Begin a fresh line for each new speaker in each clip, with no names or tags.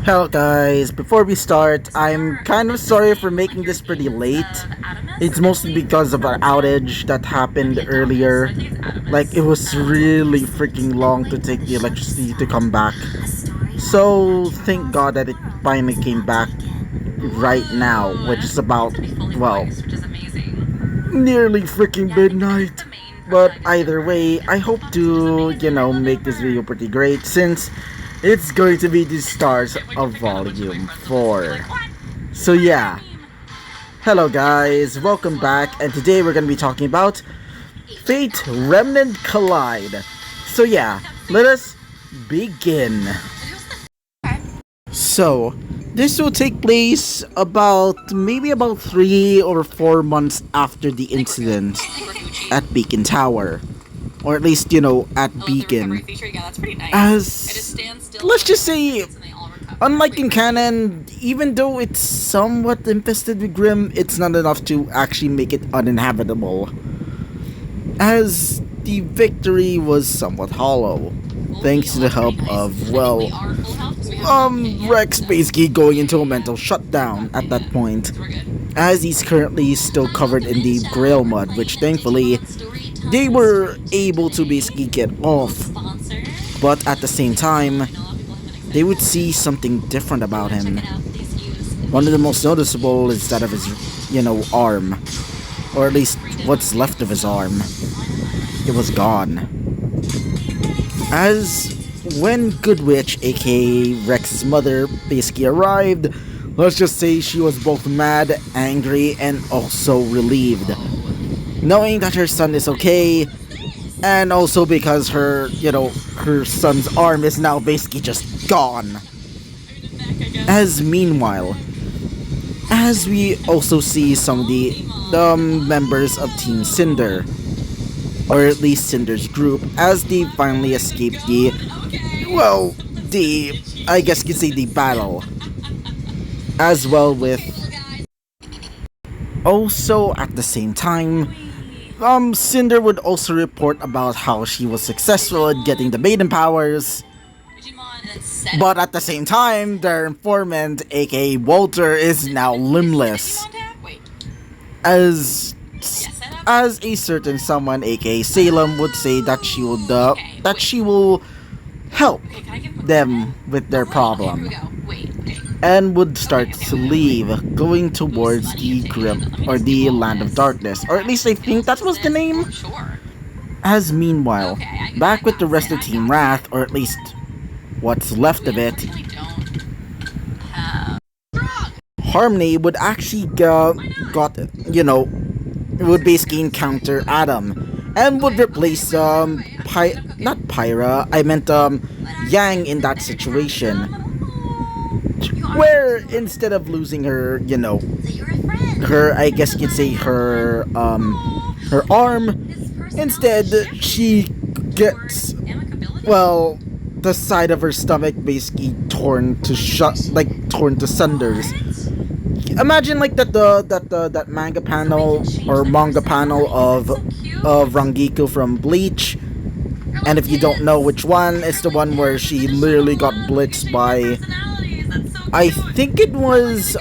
Hello guys, before we start, I'm kind of sorry for making this pretty late. It's mostly because of an outage that happened earlier. Like, it was really freaking long to take the electricity to come back. So, thank God that it finally came back right now, which is about, well, nearly freaking midnight. But either way, I hope to, make this video pretty great since it's going to be the start of Volume 4. So yeah, hello guys, welcome back, and today we're going to be talking about Fate Remnant Collide. So yeah, let us begin. So, this will take place maybe about 3 or 4 months after the incident at Beacon Tower. Or at least, at Beacon. As, let's just say, unlike in canon, even though it's somewhat infested with Grim, it's not enough to actually make it uninhabitable. As the victory was somewhat hollow, thanks to the help of, Rex basically going into a mental shutdown at that point, as he's currently still covered in the grail mud, which thankfully they were able to basically get off. But at the same time, they would see something different about him. One of the most noticeable is that of his, arm. Or at least what's left of his arm. It was gone. As when Good Witch, aka Rex's mother, basically arrived, let's just say she was both mad, angry, and also relieved. Knowing that her son is okay, and also because her son's arm is now basically just gone. As meanwhile, as we also see some of the members of Team Cinder, or at least Cinder's group, as they finally escaped I guess you could say the battle. As well with, also at the same time, Cinder would also report about how she was successful at getting the maiden powers. But at the same time, their informant, aka Walter, is now limbless. As a certain someone, aka Salem, would say that she will help them with their problem, and would start to leave, going towards the Grim, or the Land of Darkness, or at least I think that was the name. As meanwhile, back with the rest of Team Wrath, or at least what's left of it, Harmony would actually would basically encounter Adam, and would replace, not Pyra, I meant, Yang in that situation. Where instead of losing her, I guess you'd say her arm, instead she gets, the side of her stomach basically torn to sunders. Imagine like that manga panel of Rangiku from Bleach. And if you don't know which one, it's the one where she literally got blitzed by, I think it was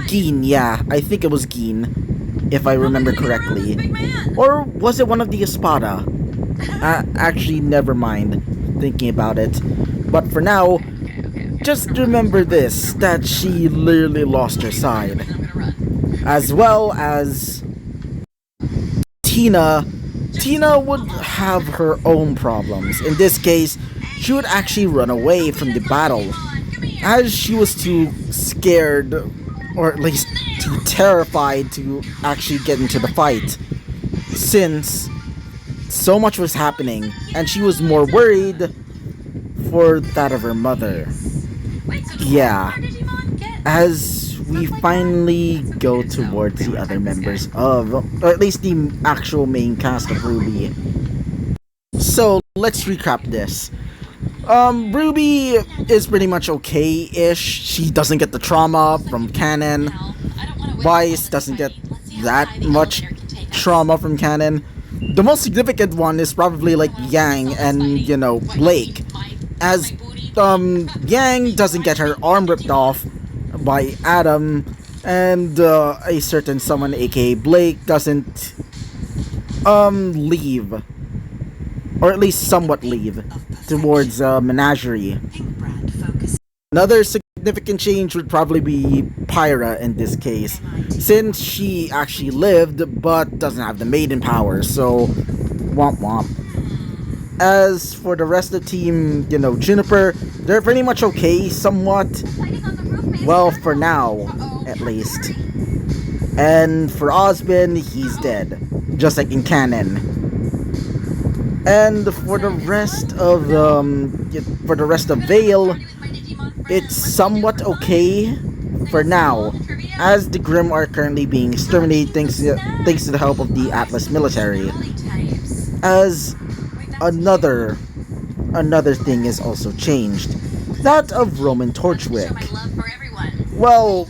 Gin. Yeah, I think it was Gin, if I remember correctly. Or was it one of the Espada? Actually, never mind thinking about it. But for now, just remember this, that she literally lost her side. As well as Tina would have her own problems. In this case, she would actually run away from the battle, as she was too scared, or at least too terrified to actually get into the fight, since so much was happening, and she was more worried for that of her mother. Yeah, as we finally go towards the other members of, or at least the actual main cast of RWBY. So let's recap this. RWBY is pretty much okay-ish. She doesn't get the trauma from canon. Vice doesn't get that much trauma from canon. The most significant one is probably like Yang and, Blake, as Yang doesn't get her arm ripped off by Adam, and a certain someone, aka Blake, doesn't leave, or at least somewhat leave, towards Menagerie. Another significant change would probably be Pyra in this case, since she actually lived but doesn't have the maiden power, so womp womp. As for the rest of the team, Juniper, they're pretty much okay, somewhat. Well, for now, at least. And for Osmond, he's dead, just like in canon. And for the rest of Vale, it's somewhat okay for now, as the Grimm are currently being exterminated thanks to the help of the Atlas military. As another thing is also changed, that of Roman Torchwick. Well,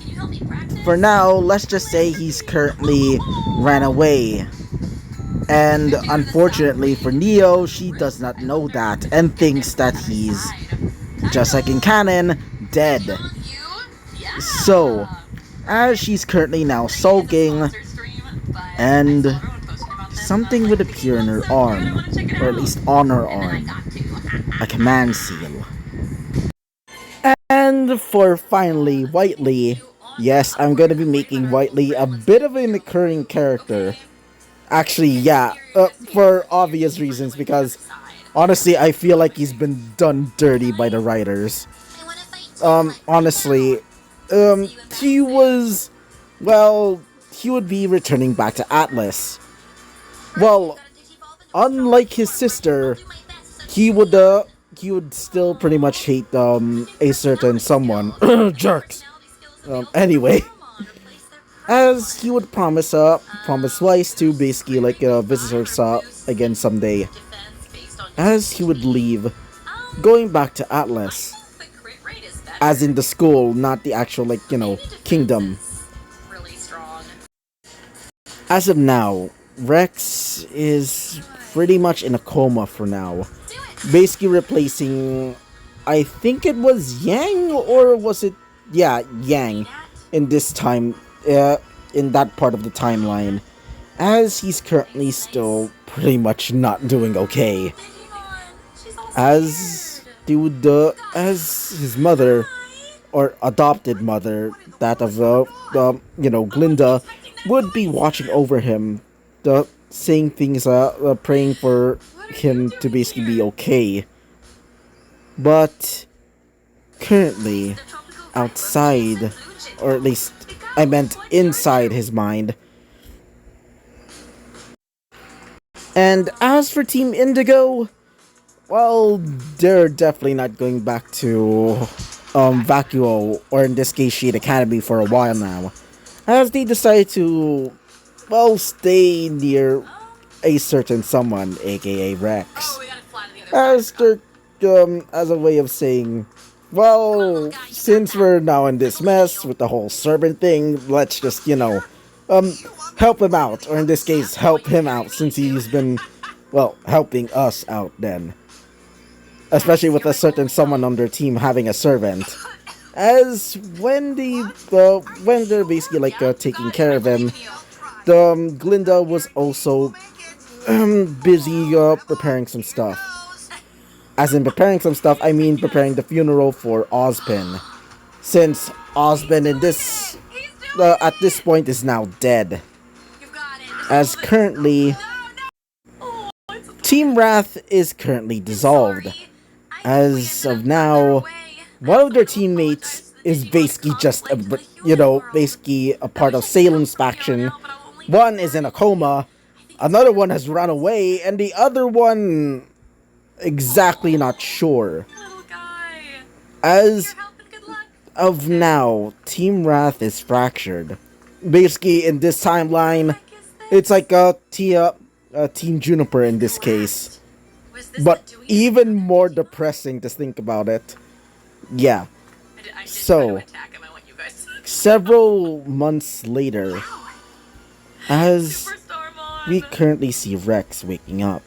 for now, let's just say he's currently ran away. And unfortunately for Neo, she does not know that and thinks that he's, just like in canon, dead. So, as she's currently now sulking, and something would appear in her arm, or at least on her arm, a command seal. And for finally, Whiteley, yes, I'm going to be making Whiteley a bit of an recurring character. Actually, yeah, for obvious reasons, because honestly, I feel like he's been done dirty by the writers. Honestly, he would be returning back to Atlas. Well, unlike his sister, he would still pretty much hate, a certain someone. Jerks! Anyway. As he would promise Weiss to basically, visit her again someday. As he would leave, going back to Atlas. As in the school, not the actual, kingdom. As of now, Rex is pretty much in a coma for now. Basically replacing, I think it was Yang, or was it, yeah, Yang, in this time, in that part of the timeline, as he's currently still pretty much not doing okay. As his mother, or adopted mother, that of, Glinda, would be watching over him, saying things, praying for him to basically be okay. But currently, outside, or at least I meant inside his mind. And as for Team Indigo, well, they're definitely not going back to Vacuo, or in this case Shade Academy, for a while now, as they decided to, well, stay near a certain someone, aka Rex, as a way of saying, well, since we're now in this mess with the whole servant thing, let's just, help him out, or in this case, help him out, since he's been, well, helping us out then. Especially with a certain someone on their team having a servant. As when they're basically, taking care of him, Glinda was also, busy, preparing some stuff. As in preparing some stuff, I mean preparing the funeral for Ozpin. Since Ozpin at this point is now dead. As currently, Team Wrath is currently dissolved. As of now, one of their teammates is basically just basically a part of Salem's faction. One is in a coma, another one has run away, and the other one, exactly not sure. As of now, Team Wrath is fractured. Basically, in this timeline, it's like Team Juniper in this case. But even more depressing to think about it. Yeah. So, several months later, as we currently see Rex waking up.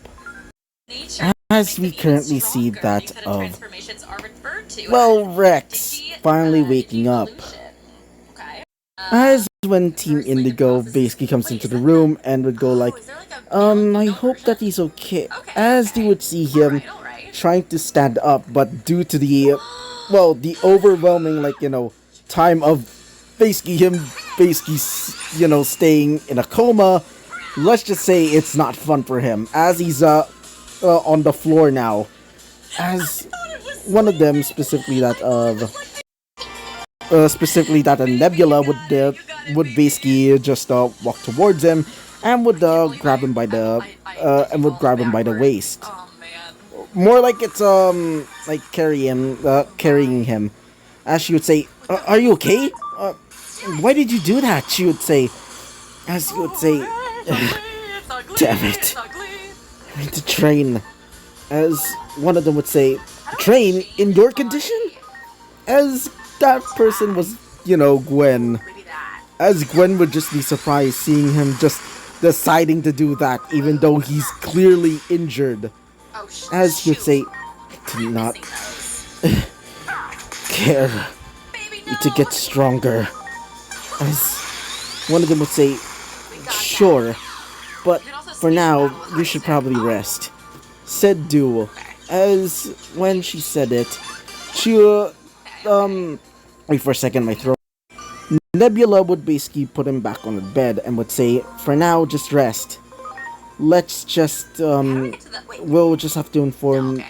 as we currently see that of, well, Rex finally waking up. As when Team Indigo basically comes into the room and would go like, I hope that he's okay. As they would see him trying to stand up, but due to the, well, the overwhelming, like, time of basically him basically, staying in a coma, let's just say it's not fun for him, as he's, on the floor now. As one of them, specifically that a Nebula would basically just walk towards him and would grab him by the waist. More like it's like carrying him. As she would say, "Are you okay? Why did you do that?" She would say, as he would say, "Damn it, I need to train." As one of them would say, "Train in your condition?" As that person was, Gwen. As Gwen would just be surprised seeing him just deciding to do that, even though he's clearly injured. As he would say, "I do not care. Need to get stronger." As one of them would say, "Sure, but for now, you should probably rest," said Duel. As when she said it, she, wait for a second, my throat. Nebula would basically put him back on the bed and would say, "For now, just rest. Let's just, we'll just have to inform,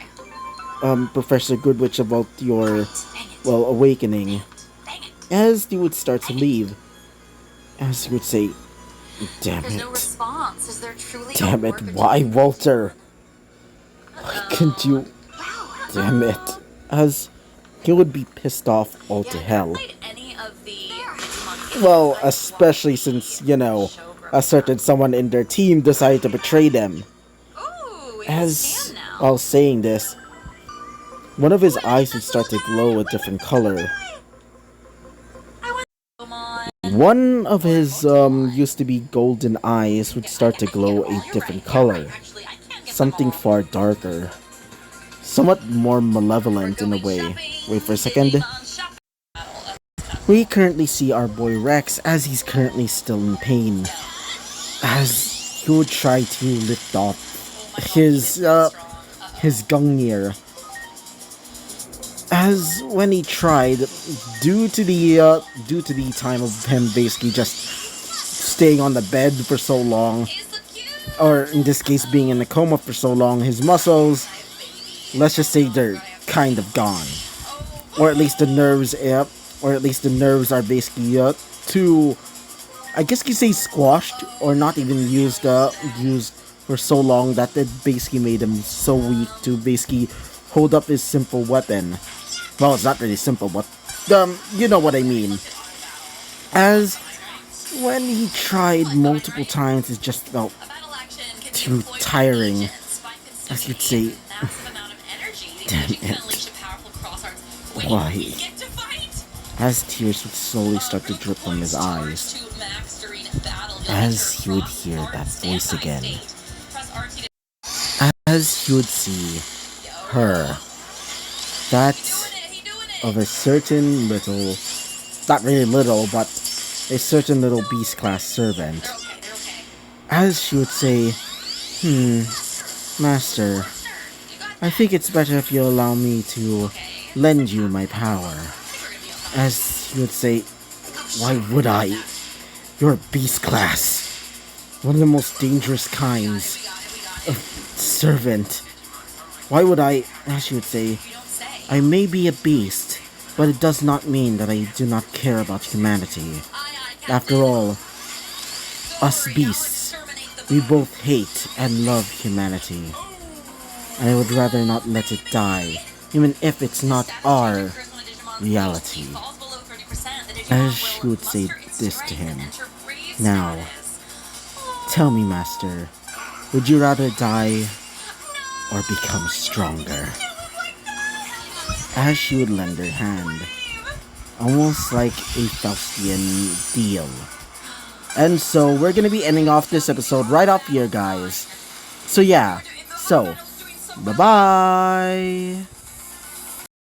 Professor Goodwitch about your, well, awakening." As he would start to leave, as he would say, "Damn it. Damn it, why, Walter? Why couldn't you? Damn it." As he would be pissed off all to hell. Well, especially since, a certain someone in their team decided to betray them. As, while saying this, one of his eyes would start to glow a different color. One of his, used to be golden eyes would start to glow a different color. Something far darker. Somewhat more malevolent in a way. Wait for a second. We currently see our boy Rex as he's currently still in pain. As he would try to lift off his Gungnir. As when he tried, due to the time of him basically just staying on the bed for so long, or in this case being in a coma for so long, his muscles, let's just say they're kind of gone. Or at least the nerves, are basically too, I guess you say, squashed, or not even used for so long that it basically made him so weak to basically hold up his simple weapon. Well, it's not really simple, but you know what I mean. As when he tried multiple times, it just felt too tiring. As you'd say, damn it. Why? As tears would slowly start to drip from his eyes. As he would hear that voice again. As he would see her. That of a certain little, not really little, but a certain little beast class servant. As she would say, "Master, I think it's better if you allow me to lend you my power." As he would say, "Why would I? You're a beast class. One of the most dangerous kinds of servant. Why would I?" As she would say, "I may be a beast, but it does not mean that I do not care about humanity. After all, us beasts, we both hate and love humanity. I would rather not let it die, even if it's not our reality." As she would say this to him. "Now, tell me, Master, would you rather die or become stronger?" As she would lend her hand, almost like a Faustian deal. And so we're gonna be ending off this episode right off here, guys. So yeah, Bye bye.